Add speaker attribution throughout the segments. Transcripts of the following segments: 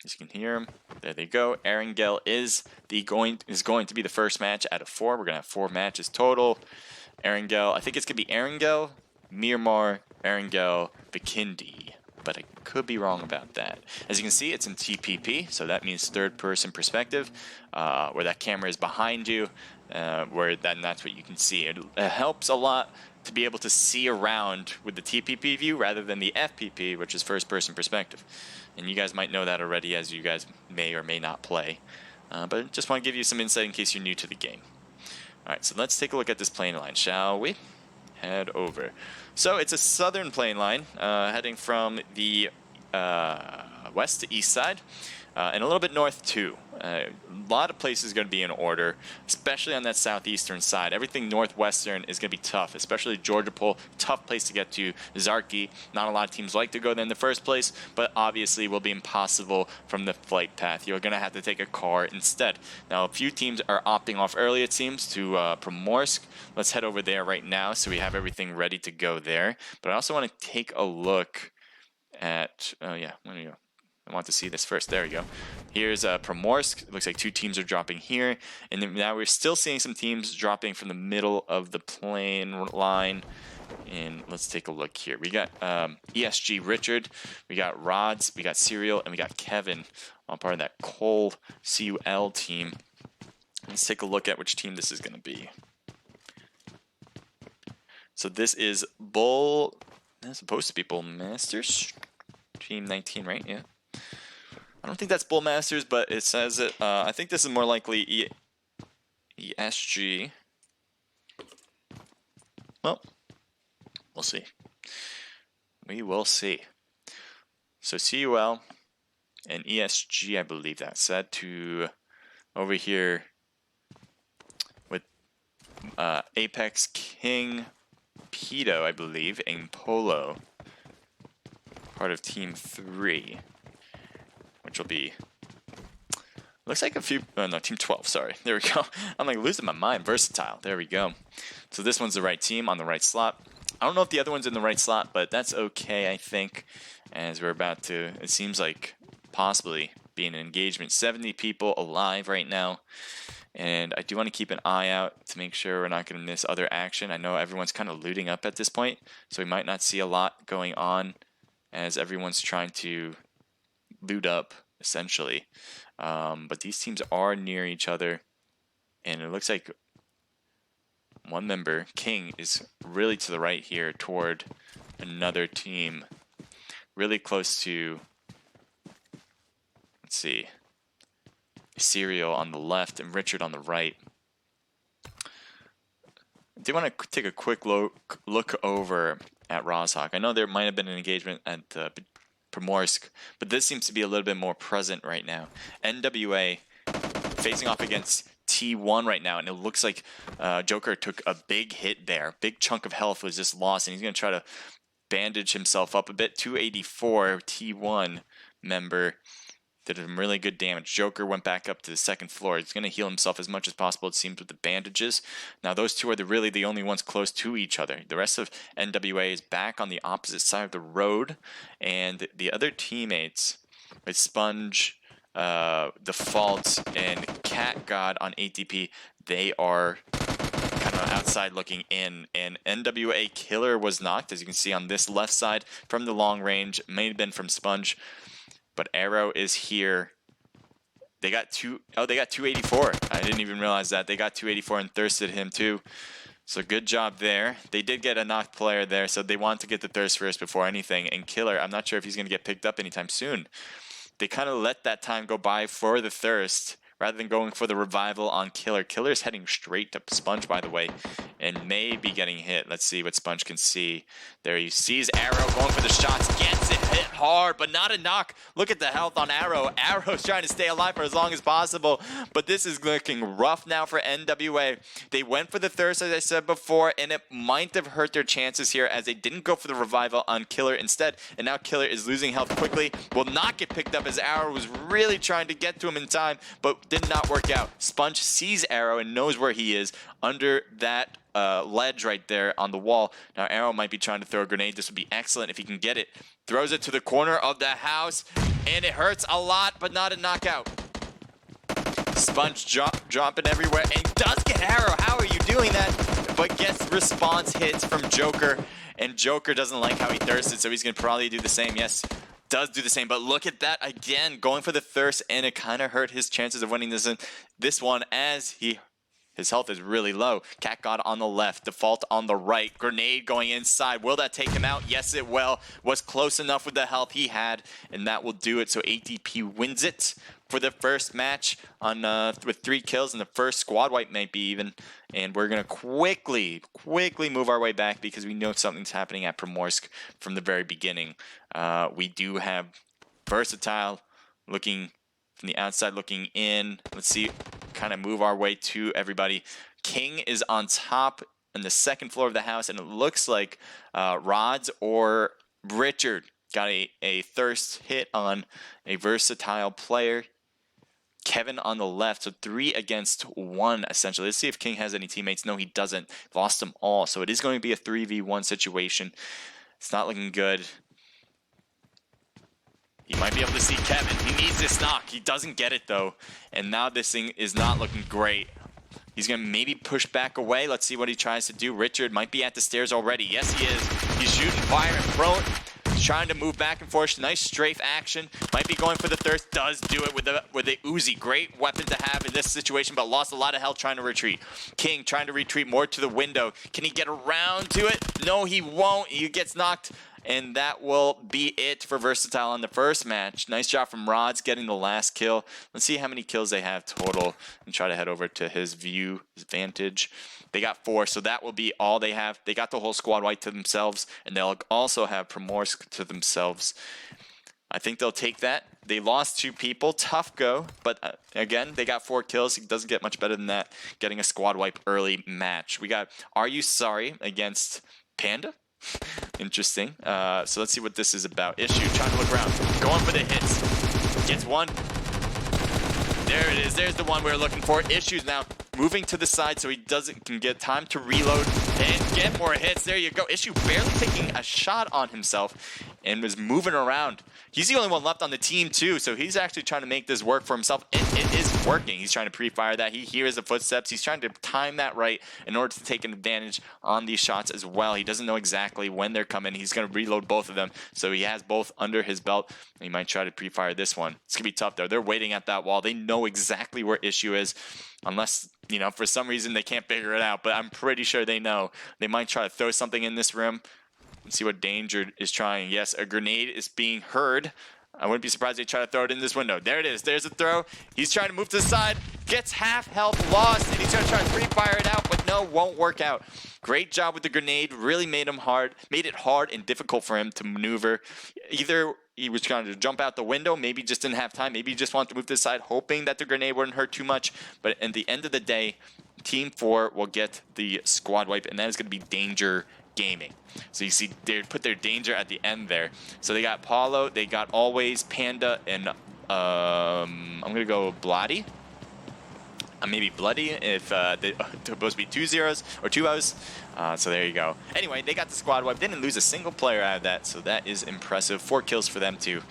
Speaker 1: As you can hear him, there they go. Erangel is going to be the first match out of 4. We're gonna have 4 matches total. Erangel, I think it's gonna be Erangel, Miramar, Erangel, Bikindi, but I could be wrong about that. As you can see, it's in TPP, so that means third-person perspective, where that camera is behind you, and that's what you can see. It helps a lot to be able to see around with the TPP view rather than the FPP, which is first-person perspective. And you guys might know that already, as you guys may or may not play. But just want to give you some insight in case you're new to the game. Alright, so let's take a look at this plane line, shall we? Head over. So it's a southern plane line, heading from the west to east side, and a little bit north too. A lot of places going to be in order, especially on that southeastern side. Everything northwestern is going to be tough, especially Georgia Pole, tough place to get to. Zarki, not a lot of teams like to go there in the first place, but obviously will be impossible from the flight path. You're going to have to take a car instead. Now, a few teams are opting off early, it seems, to Primorsk. Let's head over there right now so we have everything ready to go there. But I also want to take a look at, oh yeah, there you go. I want to see this first. There we go. Here's Primorsk. It looks like 2 teams are dropping here. And then now we're still seeing some teams dropping from the middle of the plane line. And let's take a look here. We got ESG Richard. We got Rods. We got Serial. And we got Kevin. All part of that Cole CUL team. Let's take a look at which team this is going to be. So this is Bull. That's supposed to be Bull Masters. Team 19, right? Yeah. I don't think that's Bull Masters, but it says it. I think this is more likely ESG. Well, we'll see. We will see. So CUL and ESG, I believe that's set to over here with Apex King Pedo, I believe, and Polo. Part of Team 3. Which will be, looks like a few, no, Team 12, sorry. There we go. I'm like losing my mind. Versatile. There we go. So this one's the right team on the right slot. I don't know if the other one's in the right slot, but that's okay, I think, as we're about to, it seems like, possibly be an engagement. 70 people alive right now. And I do want to keep an eye out to make sure we're not going to miss other action. I know everyone's kind of looting up at this point, so we might not see a lot going on as everyone's trying to loot up, essentially. But these teams are near each other, and it looks like one member, King, is really to the right here toward another team, really close to, let's see, Serial on the left and Richard on the right. I do want to take a quick look over at Rozhawk. I know there might have been an engagement at Primorsk, but this seems to be a little bit more present right now. NWA facing off against T1 right now, and it looks like Joker took a big hit there. Big chunk of health was just lost, and he's going to try to bandage himself up a bit. 284 T1 member did some really good damage. Joker went back up to the second floor. He's going to heal himself as much as possible, it seems, with the bandages. Now, those two are really the only ones close to each other. The rest of NWA is back on the opposite side of the road, and the other teammates with Sponge, Default, and Cat God on ATP, they are kind of outside looking in, and NWA Killer was knocked, as you can see on this left side from the long range. May have been from Sponge. But Arrow is here. They got 284. I didn't even realize that. They got 284 and thirsted him too. So good job there. They did get a knocked player there, so they want to get the thirst first before anything. And Killer, I'm not sure if he's going to get picked up anytime soon. They kind of let that time go by for the thirst rather than going for the revival on Killer. Killer's heading straight to Sponge, by the way, and may be getting hit. Let's see what Sponge can see. There he sees Arrow going for the shots, gets it, hit hard, but not a knock. Look at the health on Arrow. Arrow's trying to stay alive for as long as possible, but this is looking rough now for NWA. They went for the thirst, as I said before, and it might have hurt their chances here as they didn't go for the revival on Killer instead, and now Killer is losing health quickly. Will not get picked up as Arrow was really trying to get to him in time, but did not work out. Sponge sees Arrow and knows where he is under that ledge right there on the wall. Now Arrow might be trying to throw a grenade. This would be excellent if he can get it. Throws it to the corner of the house. And it hurts a lot, but not a knockout. Sponge dropping everywhere, and does get arrow. How are you doing that? But gets response hits from Joker, and Joker doesn't like how he thirsted, so he's going to probably do the same. Yes, does do the same, but look at that again, going for the thirst, and it kind of hurt his chances of winning this one as his health is really low. Cat God on the left, Default on the right, Grenade going inside. Will that take him out? Yes, it will. Was close enough with the health he had, and that will do it. So ATP wins it for the first match on with 3 kills, and the first squad wipe might be even. And we're gonna quickly move our way back because we know something's happening at Primorsk from the very beginning. We do have Versatile looking from the outside, looking in. Let's see, kind of move our way to everybody. King is on top on the second floor of the house, and it looks like Rods or Richard got a thirst hit on a Versatile player. Kevin on the left, so 3 against 1 essentially. Let's see if King has any teammates. No, he doesn't. Lost them all, so it is going to be a 3v1 situation. It's not looking good. He might be able to see Kevin. He needs this knock. He doesn't get it though, and now this thing is not looking great. He's going to maybe push back away. Let's see what he tries to do. Richard might be at the stairs already. Yes, he is. He's shooting fire and prone. Trying to move back and forth. Nice strafe action. Might be going for the thirst. Does do it with the Uzi. Great weapon to have in this situation, but lost a lot of health trying to retreat. King trying to retreat more to the window. Can he get around to it? No, he won't. He gets knocked. And that will be it for Versatile on the first match. Nice job from Rods getting the last kill. Let's see how many kills they have total and try to head over to his view, his vantage. They got 4, so that will be all they have. They got the whole squad wipe to themselves, and they'll also have Primorsk to themselves. I think they'll take that. They lost 2 people. Tough go, but again, they got 4 kills. It doesn't get much better than that, getting a squad wipe early match. We got Are You Sorry against Panda. Interesting. So let's see what this is about. Issue trying to look around. Going for the hits. Gets 1. There it is. There's the one we were looking for. Issues now moving to the side so he can get time to reload and get more hits. There you go. Issue barely taking a shot on himself and was moving around. He's the only one left on the team too, so he's actually trying to make this work for himself. It is working. He's trying to pre-fire that. He hears the footsteps. He's trying to time that right in order to take an advantage on these shots as well. He doesn't know exactly when they're coming. He's going to reload both of them, so he has both under his belt. He might try to pre-fire this one. It's going to be tough though. They're waiting at that wall. They know exactly where Issue is, unless, you know, for some reason they can't figure it out, but I'm pretty sure they know. They might try to throw something in this room. Let's see what Danger is trying. Yes, a grenade is being heard. I wouldn't be surprised if they try to throw it in this window. There it is. There's a throw. He's trying to move to the side. Gets half health lost, and he's going to try to pre-fire it out, but no, won't work out. Great job with the grenade. Really made it hard and difficult for him to maneuver. Either he was trying to jump out the window, maybe just didn't have time, maybe he just wanted to move to the side, hoping that the grenade wouldn't hurt too much. But at the end of the day, Team 4 will get the squad wipe, and that is going to be Danger Gaming. So you see they put their Danger at the end there. So they got Paulo, they got Always, Panda, and I'm going to go Bloody. Maybe Bloody if they're supposed to be 2 zeros or 2 O's. So there you go. Anyway, they got the squad wipe. They didn't lose a single player out of that, so that is impressive. 4 kills for them too.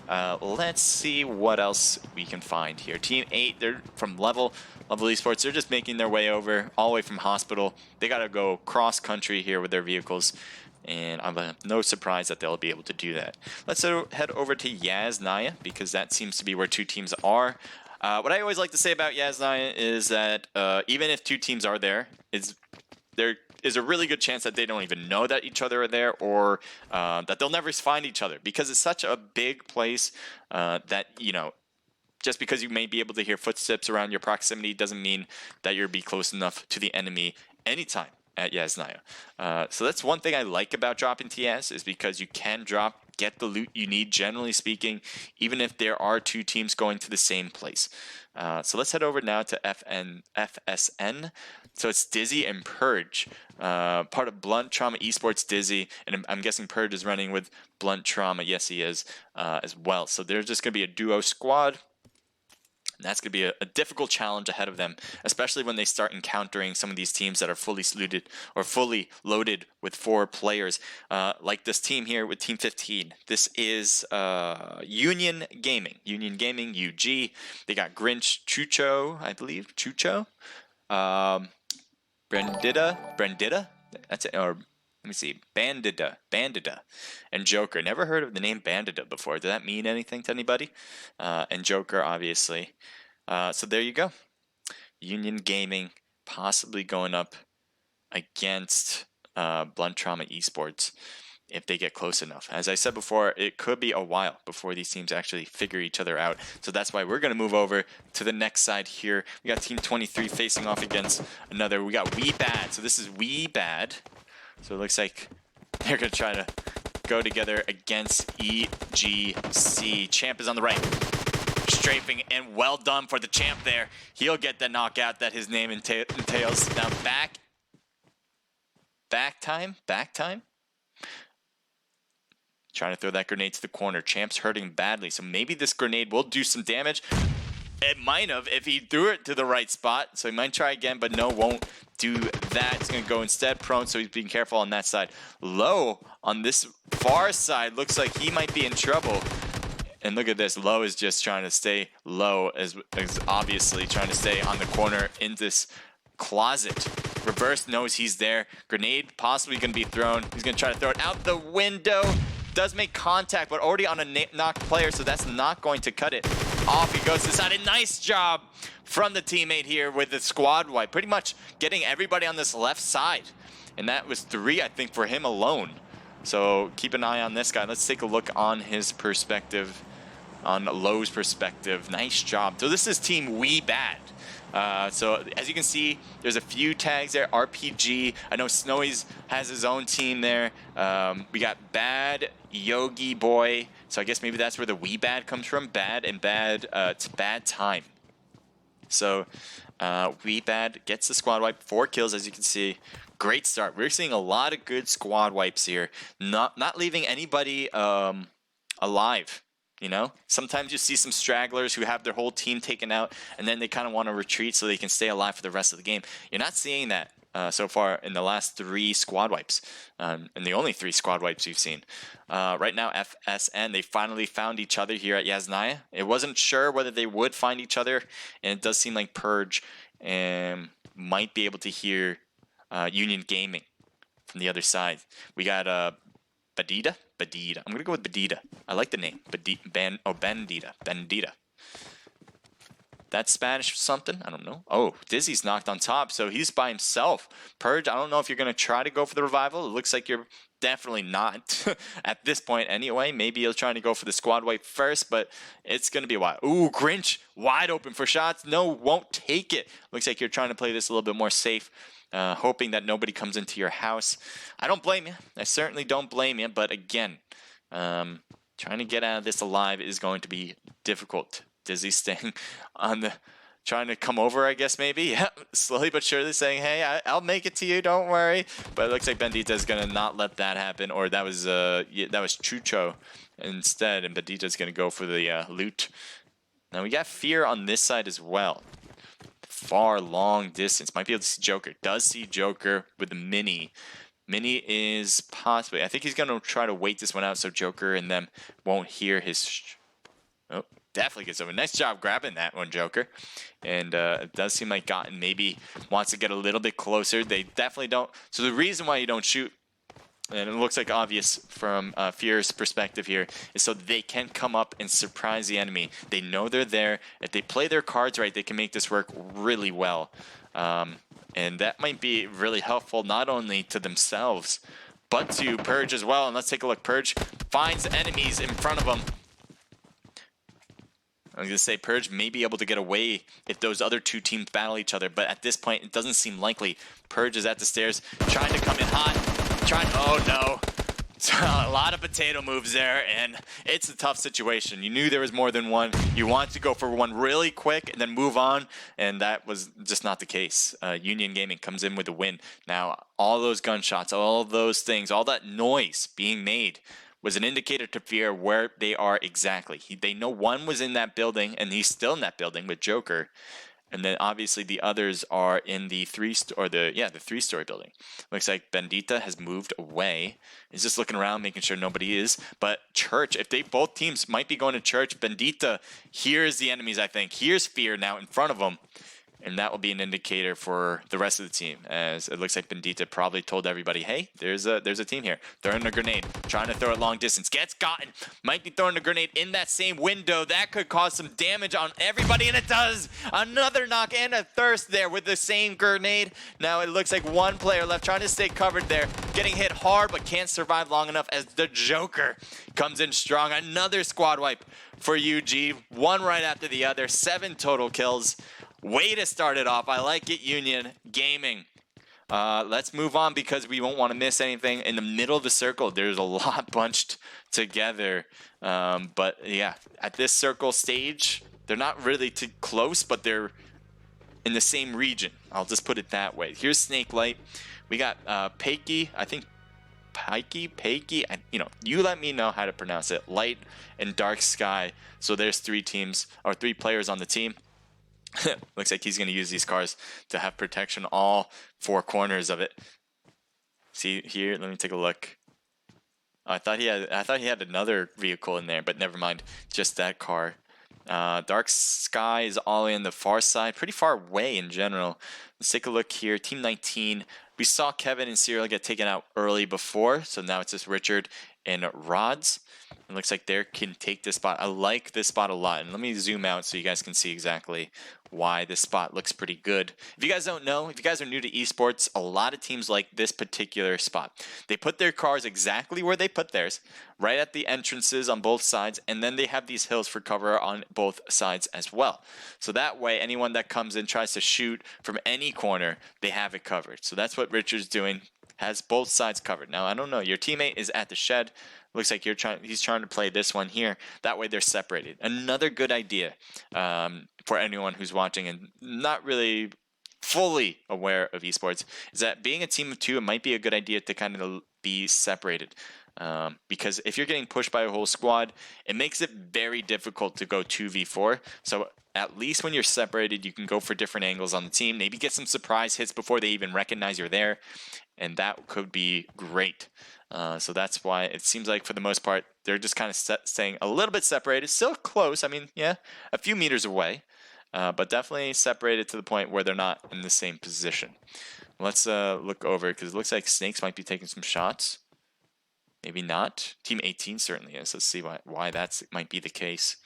Speaker 1: Let's see what else we can find here. Team 8, they're from Levelx Esports. They're just making their way over, all the way from Hospital. They got to go cross-country here with their vehicles, and I'm no surprise that they'll be able to do that. Let's head over to Yasnaya, because that seems to be where 2 teams are. What I always like to say about Yasnaya is that even if 2 teams are there is a really good chance that they don't even know that each other are there, or that they'll never find each other, because it's such a big place that, you know, just because you may be able to hear footsteps around your proximity doesn't mean that you'll be close enough to the enemy anytime at Yasnaya. So that's one thing I like about dropping TS, is because you can get the loot you need, generally speaking, even if there are 2 teams going to the same place. So let's head over now to FSN. So it's Dizzy and Purge, part of Blunt Trauma Esports Dizzy, and I'm guessing Purge is running with Blunt Trauma. Yes, he is as well. So there's just going to be a duo squad. And that's going to be a difficult challenge ahead of them, especially when they start encountering some of these teams that are fully saluted or fully loaded with 4 players, like this team here with Team 15. This is Union Gaming, UG. They got Grinch, Chucho, I believe, Brandita. That's it, or let me see, Bandita, and Joker. Never heard of the name Bandita before. Did that mean anything to anybody? And Joker, obviously. So there you go. Union Gaming possibly going up against Blunt Trauma Esports if they get close enough. As I said before, it could be a while before these teams actually figure each other out. So that's why we're going to move over to the next side here. We got Team 23 facing off against another. We got We Bad. So this is We Bad. So it looks like they're going to try to go together against EGC. Champ is on the right. Strafing, and well done for the Champ there. He'll get the knockout that his name entails. Now back time. Trying to throw that grenade to the corner. Champ's hurting badly, so maybe this grenade will do some damage. It might have if he threw it to the right spot, so he might try again, but no, won't do that. He's going to go instead prone, so he's being careful on that side. Low on this far side looks like he might be in trouble. And look at this, Low is just trying to stay low, as obviously trying to stay on the corner in this closet. Reverse knows he's there. Grenade possibly going to be thrown. He's going to try to throw it out the window. Does make contact, but already on a knocked player, so that's not going to cut it. Off he goes to the side. A nice job from the teammate here with the squad wipe. Pretty much getting everybody on this left side. And that was 3, I think, for him alone. So keep an eye on this guy. Let's take a look on his perspective, on Low's perspective. Nice job. So this is Team We Bad. So as you can see, there's a few tags there. RPG. I know Snowy's has his own team there. We got Bad, Yogi Boy. So I guess maybe that's where the We Bad comes from. Bad and Bad. It's Bad Time. So We Bad gets the squad wipe. 4 kills, as you can see. Great start. We're seeing a lot of good squad wipes here. Not leaving anybody alive. You know, sometimes you see some stragglers who have their whole team taken out, and then they kind of want to retreat so they can stay alive for the rest of the game. You're not seeing that so far in the last 3 squad wipes, and the only 3 squad wipes we've seen. Right now, FSN, they finally found each other here at Yasnaya. It wasn't sure whether they would find each other, and it does seem like Purge might be able to hear Union Gaming from the other side. We got Bandita. I'm gonna go with Bandita. I like the name. Bandita. That's Spanish something? I don't know. Oh, Dizzy's knocked on top, so he's by himself. Purge, I don't know if you're gonna try to go for the revival. It looks like you're definitely not at this point anyway. Maybe you're trying to go for the squad wipe first, but it's gonna be a while. Ooh, Grinch, wide open for shots. No, won't take it. Looks like you're trying to play this a little bit more safe. Hoping that nobody comes into your house. I don't blame you. I certainly don't blame you. But again, trying to get out of this alive is going to be difficult. Dizzy staying on the, trying to come over, I guess maybe. Yeah, slowly but surely saying, "Hey, I'll make it to you. Don't worry." But it looks like Bandita is gonna not let that happen, or that was Chucho instead, and Bandita's gonna go for the loot. Now we got Fear on this side as well. Far long distance. Might be able to see Joker. Does see Joker with the Mini. Mini is possibly, I think he's going to try to wait this one out so Joker and them won't hear his... Oh, definitely gets over. Nice job grabbing that one, Joker. And it does seem like Gotten maybe wants to get a little bit closer. They definitely don't. So the reason why you don't shoot, and it looks like obvious from Fear's perspective here, is so they can come up and surprise the enemy. They know they're there. If they play their cards right, they can make this work really well. And that might be really helpful not only to themselves, but to Purge as well. And let's take a look. Purge finds enemies in front of them. I was going to say Purge may be able to get away if those other 2 teams battle each other, but at this point, it doesn't seem likely. Purge is at the stairs, trying to come in hot. Oh no. So a lot of potato moves there, and it's a tough situation. You knew there was more than one. You wanted to go for one really quick and then move on, and that was just not the case. Union Gaming comes in with a win. Now, all those gunshots, all those things, all that noise being made was an indicator to Fear where they are exactly. They know one was in that building, and he's still in that building with Joker. And then obviously the others are in the three-story building. Looks like Bendita has moved away. He's just looking around, making sure nobody is. But Church, if both teams might be going to Church, Bendita hears the enemies, I think. Hears Fear now in front of him. And that will be an indicator for the rest of the team, as it looks like Bendita probably told everybody, hey, there's a team here. Throwing a grenade, trying to throw it long distance. Gets gotten. Might be throwing a grenade in that same window. That could cause some damage on everybody, and it does. Another knock and a thirst there with the same grenade. Now it looks like one player left trying to stay covered there. Getting hit hard, but can't survive long enough as the Joker comes in strong. Another squad wipe for UG. One right after the other. 7 total kills. Way to start it off. I like it, Union Gaming. Let's move on because we won't want to miss anything. In the middle of the circle, there's a lot bunched together. But yeah, at this circle stage, they're not really too close, but they're in the same region. I'll just put it that way. Here's Snake Light. We got Peiki, I think Peiki, you let me know how to pronounce it. Light and Dark Sky. So there's 3 teams, or 3 players on the team. Looks like he's going to use these cars to have protection all 4 corners of it. See here, let me take a look. I thought he had another vehicle in there, but never mind. Just that car. Dark Sky is all in the far side, pretty far away in general. Let's take a look here. Team 19. We saw Kevin and Cyril get taken out early before, so now it's just Richard and Rods. It looks like they can take this spot. I like this spot a lot. And let me zoom out so you guys can see exactly why this spot looks pretty good. If you guys don't know, if you guys are new to esports, a lot of teams like this particular spot. They put their cars exactly where they put theirs, right at the entrances on both sides, and then they have these hills for cover on both sides as well. So that way, anyone that comes in tries to shoot from any corner, they have it covered. So that's what Richard's doing, has both sides covered. Now, I don't know, your teammate is at the shed. Looks like he's trying to play this one here. That way they're separated. Another good idea for anyone who's watching and not really fully aware of esports is that being a team of 2, it might be a good idea to kind of be separated. Because if you're getting pushed by a whole squad, it makes it very difficult to go 2v4. So at least when you're separated, you can go for different angles on the team. Maybe get some surprise hits before they even recognize you're there. And that could be great. So that's why it seems like for the most part, they're just kind of staying a little bit separated. Still close. I mean, yeah, a few meters away. But definitely separated to the point where they're not in the same position. Let's look over because it looks like Snakes might be taking some shots. Maybe not. Team 18 certainly is. Let's see why that might be the case.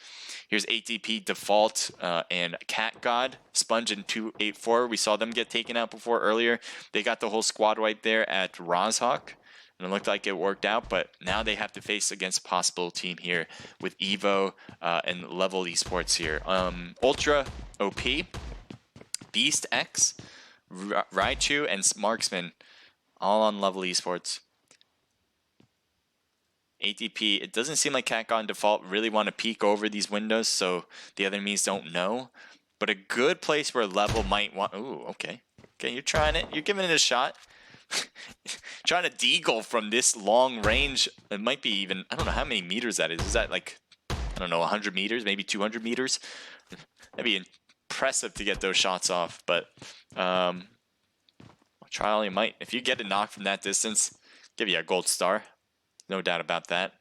Speaker 1: Here's ATP Default and Cat God. Sponge and 284. We saw them get taken out before earlier. They got the whole squad right there at Rozhawk. And it looked like it worked out, but now they have to face against possible team here with Evo and Level Esports here. Ultra OP, Beast X, Raichu, and Marksman all on Level Esports. ATP, it doesn't seem like Cat on default really want to peek over these windows so the other enemies don't know. But a good place where Level might want... Ooh, okay. Okay, you're trying it. You're giving it a shot. Trying to deagle from this long range. It might be even... I don't know how many meters that is. Is that like... I don't know, 100 meters? Maybe 200 meters? That'd be impressive to get those shots off. But... try all you might. If you get a knock from that distance, give you a gold star. No doubt about that.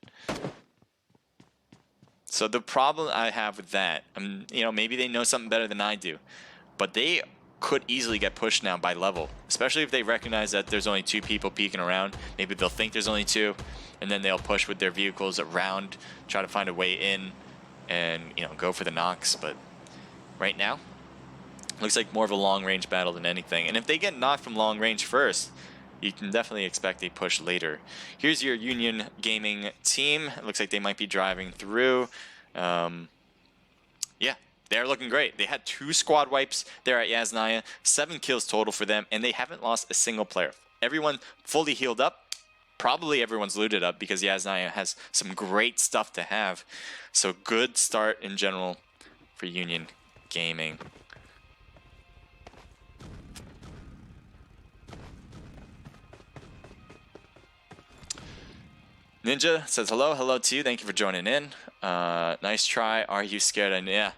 Speaker 1: So the problem I have with that, maybe they know something better than I do, but they could easily get pushed now by Level, especially if they recognize that there's only 2 people peeking around. Maybe they'll think there's only 2, and then they'll push with their vehicles around, try to find a way in, and go for the knocks. But right now, looks like more of a long-range battle than anything. And if they get knocked from long range first, you can definitely expect a push later. Here's your Union Gaming team. It looks like they might be driving through. Yeah, they're looking great. They had 2 squad wipes there at Yasnaya, 7 kills total for them, and they haven't lost a single player. Everyone fully healed up. Probably everyone's looted up because Yasnaya has some great stuff to have. So good start in general for Union Gaming. Ninja says hello to you. Thank you for joining in. Nice try. Are you scared? And yeah.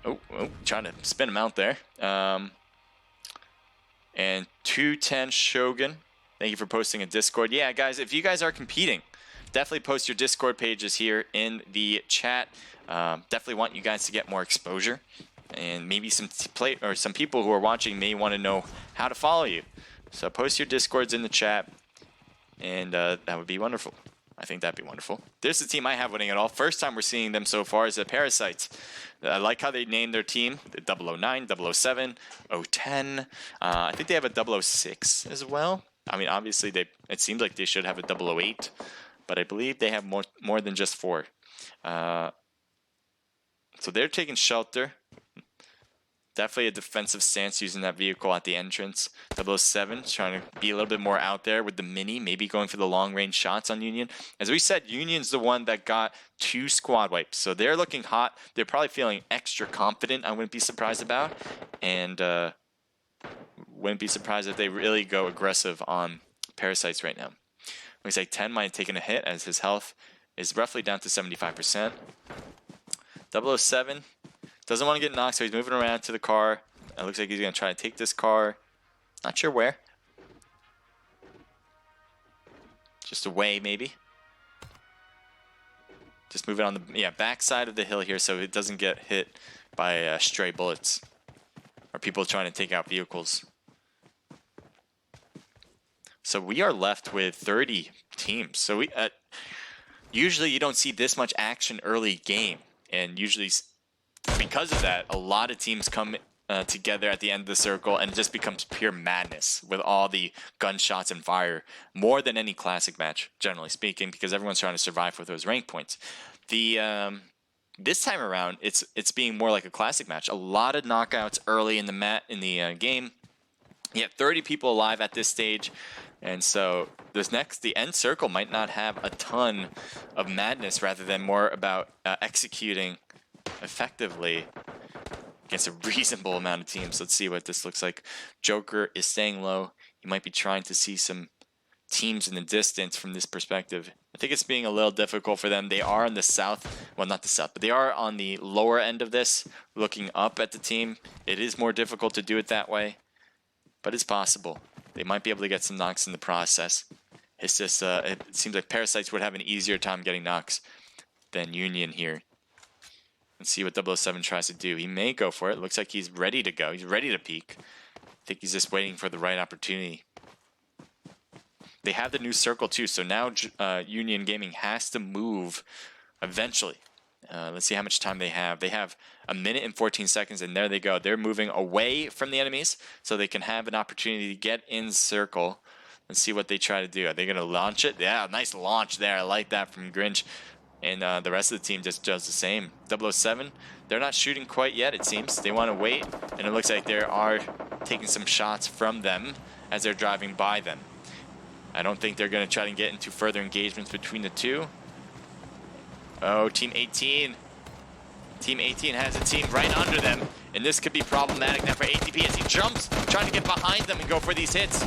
Speaker 1: Oh, trying to spin him out there. And 210 Shogun. Thank you for posting a Discord. Yeah, guys, if you guys are competing, definitely post your Discord pages here in the chat. Definitely want you guys to get more exposure. And maybe some people who are watching may want to know how to follow you. So post your Discords in the chat, and that would be wonderful. I think that'd be wonderful. There's the team I have winning it all. First time we're seeing them so far is the Parasites. I like how they named their team. The 009, 007, 010. I think they have a 006 as well. I mean, obviously, it seems like they should have a 008, but I believe they have more than just 4. So they're taking shelter. Definitely a defensive stance using that vehicle at the entrance. 007 trying to be a little bit more out there with the Mini, maybe going for the long-range shots on Union. As we said, Union's the one that got 2 squad wipes, so they're looking hot. They're probably feeling extra confident, I wouldn't be surprised about. And wouldn't be surprised if they really go aggressive on Parasites right now. Looks like 10 might have taken a hit as his health is roughly down to 75%. 007 doesn't want to get knocked, so he's moving around to the car. It looks like he's going to try to take this car. Not sure where. Just away, maybe. Just moving on the back side of the hill here so it doesn't get hit by stray bullets. Or people trying to take out vehicles. So we are left with 30 teams. So we usually you don't see this much action early game. And usually because of that, a lot of teams come together at the end of the circle, and it just becomes pure madness with all the gunshots and fire, more than any classic match, generally speaking, because everyone's trying to survive for those rank points. This time around, it's being more like a classic match. A lot of knockouts early in the game. You have 30 people alive at this stage, and so the end circle might not have a ton of madness, rather than more about executing effectively against a reasonable amount of teams. Let's see what this looks like. Joker is staying low. He might be trying to see some teams in the distance from this perspective. I think it's being a little difficult for them. They are on the south, well, not the south, but they are on the lower end of this, looking up at the team. It is more difficult to do it that way, but it's possible. They might be able to get some knocks in the process. It's just, it seems like Parasites would have an easier time getting knocks than Union here. Let's see what 007 tries to do. He may go for it. Looks like he's ready to go. He's ready to peek. I think he's just waiting for the right opportunity. They have the new circle too, so now Union Gaming has to move eventually. Let's see how much time they have. They have 1 minute and 14 seconds, and there they go. They're moving away from the enemies so they can have an opportunity to get in circle. Let's see what they try to do. Are they going to launch it? Yeah, nice launch there. I like that from Grinch. And the rest of the team just does the same. 007, they're not shooting quite yet, it seems. They want to wait, and it looks like they are taking some shots from them as they're driving by them. I don't think they're going to try to get into further engagements between the two. Oh, Team 18. Team 18 has a team right under them, and this could be problematic now for ATP as he jumps, trying to get behind them and go for these hits.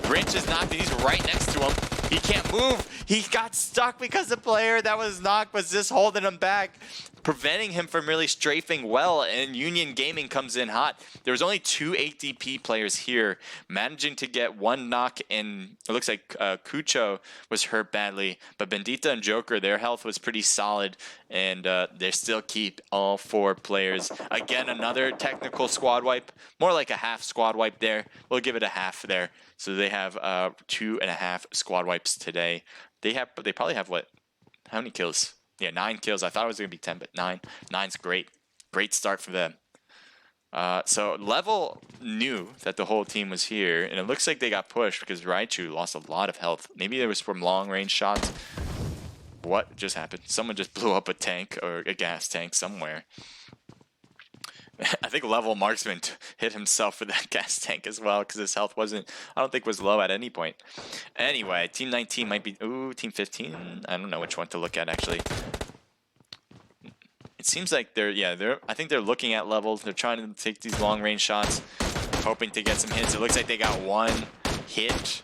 Speaker 1: Grinch is knocked, and he's right next to him. He can't move. He got stuck because the player that was knocked was just holding him back, preventing him from really strafing well, and Union Gaming comes in hot. There was only 2 ADP players here, managing to get 1 knock, and it looks like Cucho was hurt badly, but Bendita and Joker, their health was pretty solid, and they still keep all 4 players. Again, another technical squad wipe, more like a half squad wipe there. We'll give it a half there. So they have 2.5 squad wipes today. They probably have what? How many kills? Yeah, 9 kills. I thought it was going to be 10, but 9. 9's great. Great start for them. So Level knew that the whole team was here, and it looks like they got pushed because Raichu lost a lot of health. Maybe it was from long-range shots. What just happened? Someone just blew up a tank or a gas tank somewhere. I think Level Marksman hit himself with that gas tank as well because his health I don't think was low at any point. Anyway, Team 19 might be, Team 15? I don't know which one to look at actually. It seems like I think they're looking at levels. They're trying to take these long range shots, hoping to get some hits. It looks like they got 1 hit,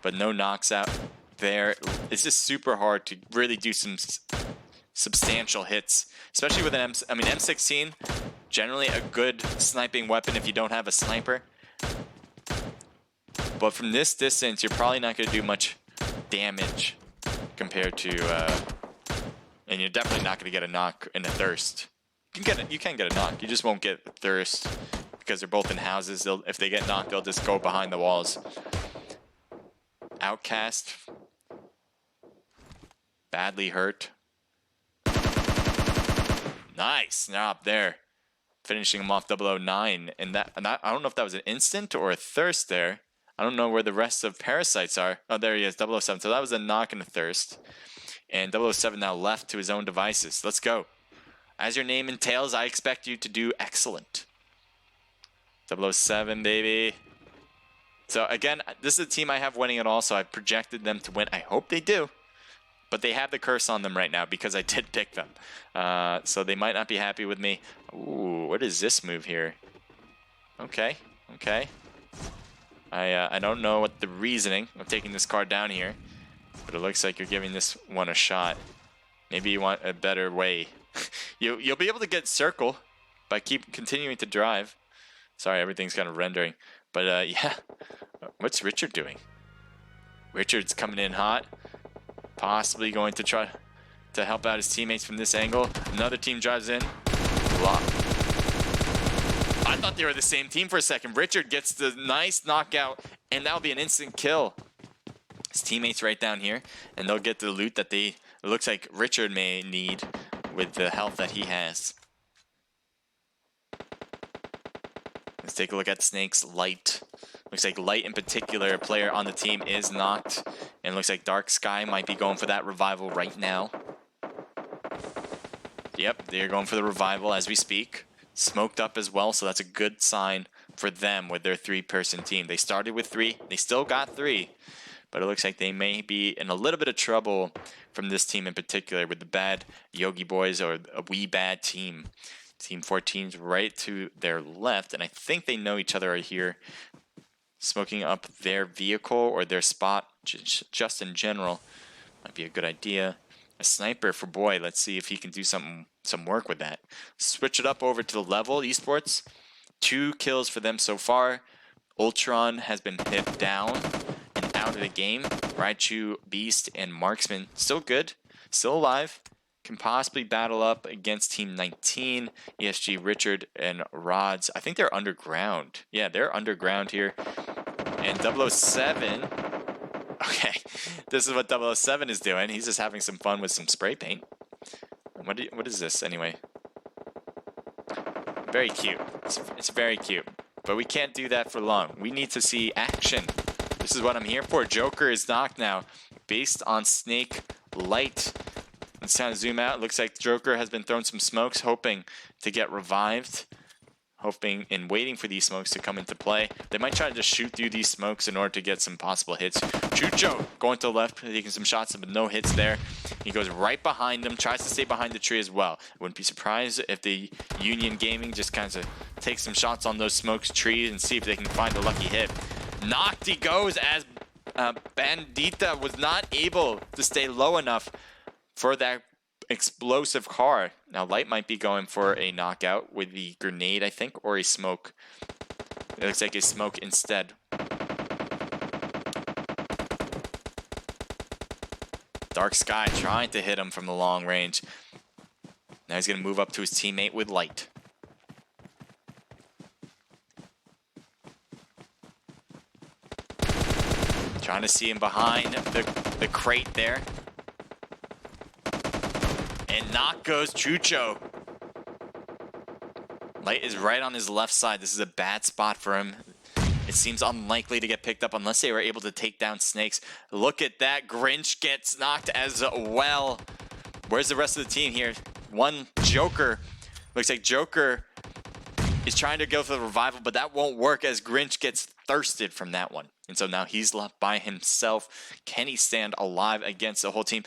Speaker 1: but no knocks out. there. It's just super hard to really do some substantial hits, especially with an M16, generally a good sniping weapon if you don't have a sniper. But from this distance, you're probably not going to do much damage compared to, and you're definitely not going to get a knock in a thirst. You can get a knock, you just won't get a thirst because they're both in houses. If they get knocked, they'll just go behind the walls. Outcast, badly hurt. Nice, now up there, finishing him off 009, and I don't know if that was an instant or a thirst there. I don't know where the rest of Parasites are. Oh, there he is, 007. So that was a knock and a thirst. And 007 now left to his own devices. Let's go. As your name entails, I expect you to do excellent. 007, baby. So again, this is a team I have winning it all, so I projected them to win. I hope they do. But they have the curse on them right now because I did pick them. So they might not be happy with me. Ooh, what is this move here? Okay, okay. I don't know what the reasoning of taking this card down here, but it looks like you're giving this one a shot. Maybe you want a better way. You'll be able to get circle by continuing to drive. Sorry, everything's kind of rendering. But yeah, what's Richard doing? Richard's coming in hot. Possibly going to try to help out his teammates from this angle. Another team drives in. Block. I thought they were the same team for a second. Richard gets the nice knockout, and that'll be an instant kill. His teammates right down here, and they'll get the loot that it looks like Richard may need with the health that he has. Let's take a look at Snake's Light. Looks like Light in particular, a player on the team, is knocked. And it looks like Dark Sky might be going for that revival right now. Yep, they're going for the revival as we speak. Smoked up as well, so that's a good sign for them with their three-person team. They started with 3, they still got 3. But it looks like they may be in a little bit of trouble from this team in particular with the bad Yogi Boys, or a wee bad team. Team 14's right to their left, and I think they know each other right here. Smoking up their vehicle or their spot just in general might be a good idea. A sniper for Boy. Let's see if he can do some work with that. Switch it up over to the Levelx Esports. 2 kills for them so far. Ultron has been hit down and out of the game. Raichu, Beast, and Marksman still good, still alive. Can possibly battle up against Team 19, ESG, Richard, and Rods. I think they're underground. Yeah, they're underground here. And 007, okay, this is what 007 is doing. He's just having some fun with some spray paint. What is this anyway? Very cute. It's very cute. But we can't do that for long. We need to see action. This is what I'm here for. Joker is knocked now, based on Snake Light. Let's kind of zoom out. It looks like Joker has been throwing some smokes, hoping to get revived. Hoping and waiting for these smokes to come into play. They might try to just shoot through these smokes in order to get some possible hits. Chucho going to the left, taking some shots, but no hits there. He goes right behind him, tries to stay behind the tree as well. Wouldn't be surprised if the Union Gaming just kind of takes some shots on those smokes trees and see if they can find a lucky hit. Knocked he goes as Bandita was not able to stay low enough for that explosive car. Now Light might be going for a knockout with the grenade, I think, or a smoke. It looks like a smoke instead. Dark Sky trying to hit him from the long range. Now he's going to move up to his teammate with Light. Trying to see him behind the crate there. And knock goes Chucho. Light is right on his left side. This is a bad spot for him. It seems unlikely to get picked up unless they were able to take down Snakes. Look at that. Grinch gets knocked as well. Where's the rest of the team here? One Joker. Looks like Joker is trying to go for the revival, but that won't work as Grinch gets thirsted from that one. And so now he's left by himself. Can he stand alive against the whole team?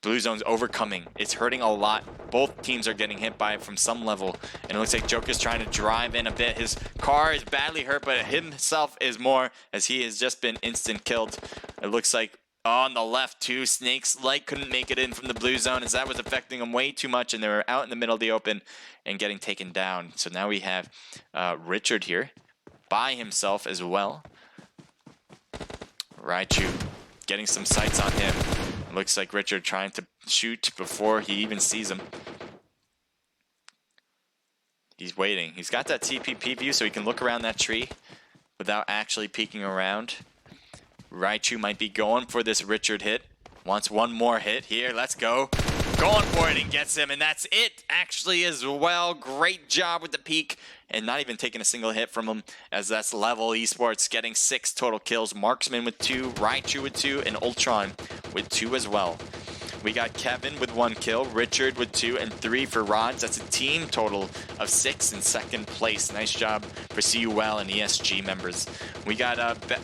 Speaker 1: Blue Zone's overcoming. It's hurting a lot. Both teams are getting hit by it from some level. And it looks like Joker's trying to drive in a bit. His car is badly hurt, but himself is more, as he has just been instant killed. It looks like On the left, too. Snake's Light couldn't make it in from the blue zone as that was affecting them way too much, and they were out in the middle of the open and getting taken down. So now we have Richard here by himself as well. Raichu getting some sights on him. Looks like Richard trying to shoot before he even sees him. He's waiting. He's got that TPP view so he can look around that tree without actually peeking around. Raichu might be going for this Richard hit. Wants one more hit here. Let's go. Going for it and gets him, and that's it actually as well. Great job with the peek and not even taking a single hit from him, as that's Levelx Esports getting 6 total kills. Marksman with 2, Raichu with 2, and Ultron with 2 as well. We got Kevin with 1 kill, Richard with 2, and 3 for Rods. That's a team total of 6 in second place. Nice job for CUL and ESG members. We got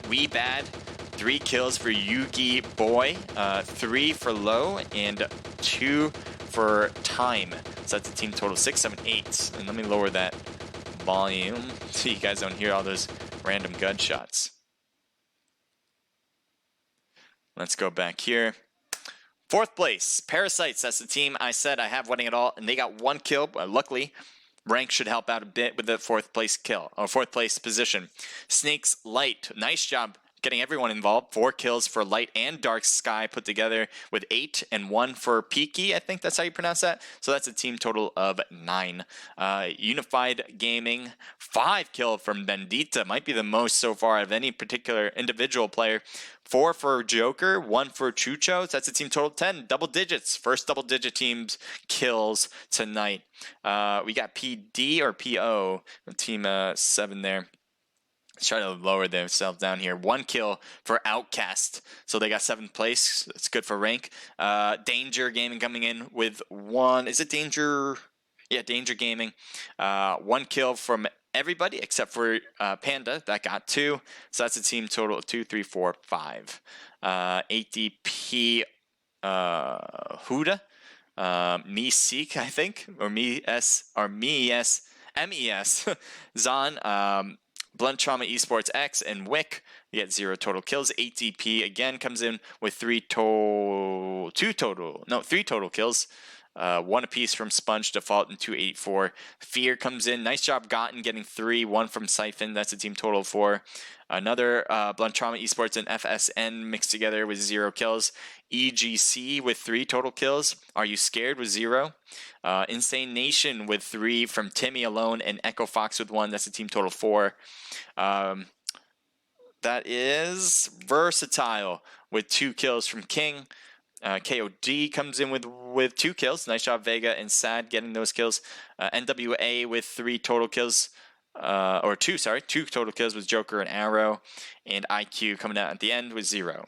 Speaker 1: We Bad, 3 kills for Yugi Boy, 3 for Low, and 2 for Time. So that's a team total 6, 7, 8. And let me lower that volume so you guys don't hear all those random gunshots. Let's go back here. 4th place, Parasites. That's the team I said I have winning it all, and they got 1 kill. Luckily, rank should help out a bit with the 4th place kill, or 4th place position. Snake's Light, nice job getting everyone involved. 4 kills for Light and Dark Sky put together with 8 and 1 for Peaky. I think that's how you pronounce that. So that's a team total of 9. Unified Gaming, 5 kill from Bendita. Might be the most so far of any particular individual player. 4 for Joker, 1 for Chucho. So that's a team total of 10. Double digits. First double digit teams kills tonight. We got PD or PO, team 7 there. Let's try to lower themselves down here. 1 kill for Outcast. So they got 7th place. That's good for rank. Danger Gaming coming in with 1. Is it Danger? Yeah, Danger Gaming. 1 kill from everybody except for Panda. That got 2. So that's a team total of 2, 3, 4, 5. 8DP Huda. Me Seek, I think. Or MES. Zan. Blunt Trauma Esports X and Wick. You get 0 total kills. 8DP again comes in with 3 total kills. 1 apiece from Sponge, Default, and 284. Fear comes in. Nice job Gotten getting 3. 1 from Siphon. That's a team total of 4. Another Blunt Trauma Esports and FSN mixed together with 0 kills. EGC with 3 total kills. Are You Scared with 0. Insane Nation with 3 from Timmy alone, and Echo Fox with 1. That's a team total of 4. That is Versatile with 2 kills from King. KOD comes in with 2 kills. Nice job Vega and Sad getting those kills. NWA with 3 total kills. 2 total kills with Joker and Arrow. And IQ coming out at the end with 0.